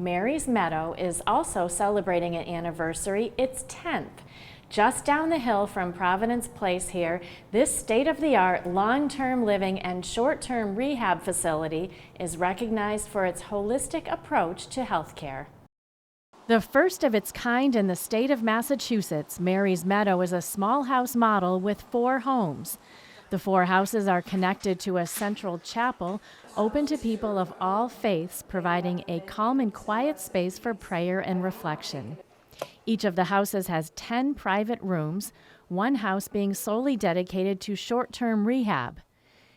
Mary's Meadow is also celebrating an anniversary, its 10th. Just down the hill from Providence Place here, this state-of-the-art long-term living and short-term rehab facility is recognized for its holistic approach to healthcare. The first of its kind in the state of Massachusetts, Mary's Meadow is a small house model with 4 homes. The 4 houses are connected to a central chapel open to people of all faiths, providing a calm and quiet space for prayer and reflection. Each of the houses has 10 private rooms, one house being solely dedicated to short-term rehab.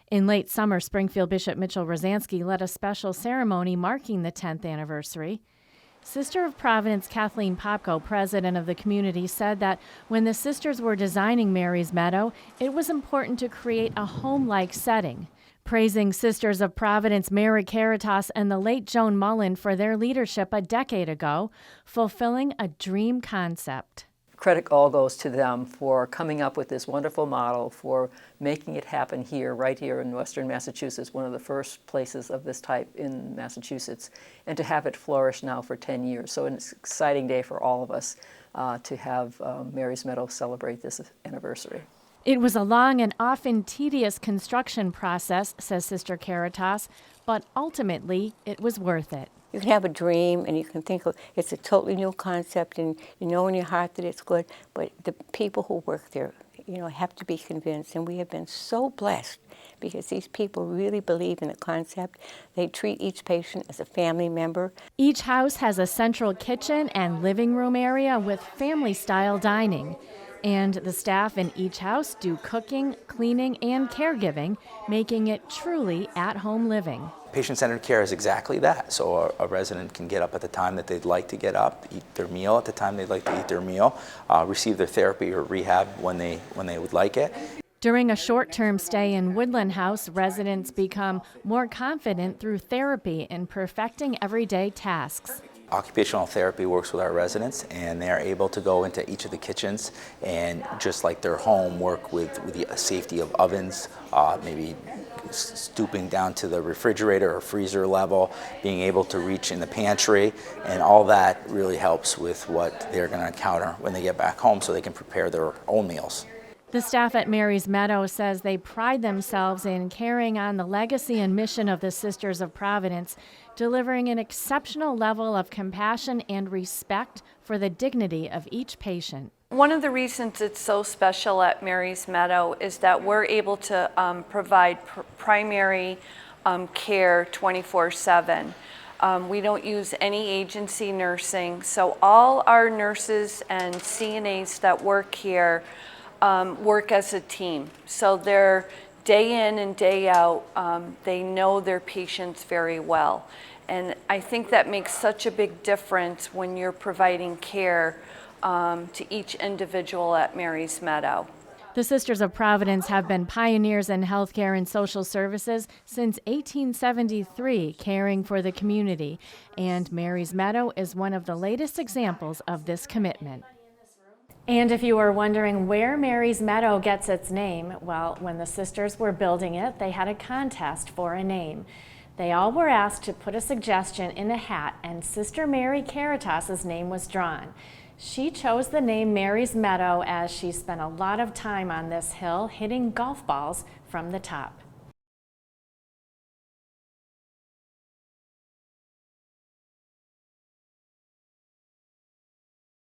In late summer, Springfield Bishop Mitchell Rosansky led a special ceremony marking the 10th anniversary. Sister of Providence Kathleen Popko, president of the community, said that when the sisters were designing Mary's Meadow, it was important to create a home-like setting, praising Sisters of Providence Mary Caritas and the late Joan Mullen for their leadership a decade ago, fulfilling a dream concept. Credit all goes to them for coming up with this wonderful model, for making it happen here, right here in Western Massachusetts, one of the first places of this type in Massachusetts, and to have it flourish now for 10 years. So it's an exciting day for all of us to have Mary's Meadow celebrate this anniversary. It was a long and often tedious construction process, says Sister Caritas, but ultimately it was worth it. You can have a dream and you can think it's a totally new concept and you know in your heart that it's good, but the people who work there, have to be convinced. And we have been so blessed because these people really believe in the concept. They treat each patient as a family member. Each house has a central kitchen and living room area with family-style dining. And the staff in each house do cooking, cleaning, and caregiving, making it truly at-home living. Patient-centered care is exactly that. So a resident can get up at the time that they'd like to get up, eat their meal at the time they'd like to eat their meal, receive their therapy or rehab when they would like it. During a short-term stay in Woodland House, residents become more confident through therapy in perfecting everyday tasks. Occupational therapy works with our residents, and they are able to go into each of the kitchens and, just like their home, work with the safety of ovens, maybe stooping down to the refrigerator or freezer level, being able to reach in the pantry, and all that really helps with what they're going to encounter when they get back home so they can prepare their own meals. The staff at Mary's Meadow says they pride themselves in carrying on the legacy and mission of the Sisters of Providence, delivering an exceptional level of compassion and respect for the dignity of each patient. One of the reasons it's so special at Mary's Meadow is that we're able to provide primary care 24/7. We don't use any agency nursing, so all our nurses and CNAs that work here work as a team. So they're day in and day out, they know their patients very well. And I think that makes such a big difference when you're providing care to each individual at Mary's Meadow. The Sisters of Providence have been pioneers in healthcare and social services since 1873, caring for the community. And Mary's Meadow is one of the latest examples of this commitment. And if you were wondering where Mary's Meadow gets its name, well, when the sisters were building it, they had a contest for a name. They all were asked to put a suggestion in a hat, and Sister Mary Caritas's name was drawn. She chose the name Mary's Meadow as she spent a lot of time on this hill hitting golf balls from the top.